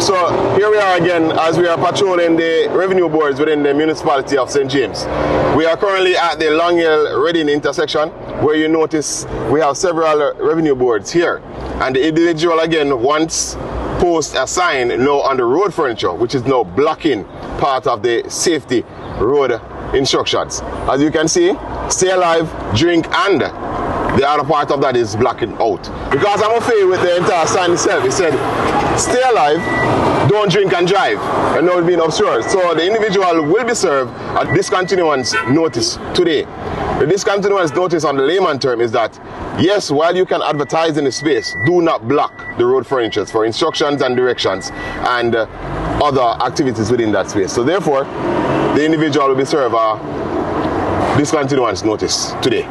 Alright, so here we are again as we are patrolling the revenue boards within the municipality of St. James. We are currently at the Long Hill Reading intersection, where you notice we have several revenue boards here. And the individual again once post a sign now on the road furniture, which is now blocking part of the safety road instructions. As you can see, stay alive, drink, and the other part of that is blocking out. Because I'm afraid with the entire sign itself, it said, stay alive, don't drink and drive, and now it's being obscured. So the individual will be served a discontinuance notice today. The discontinuance notice on the layman term is that, yes, while you can advertise in the space, do not block the road furniture for instructions and directions and other activities within that space. So therefore, the individual will be served a discontinuance notice today.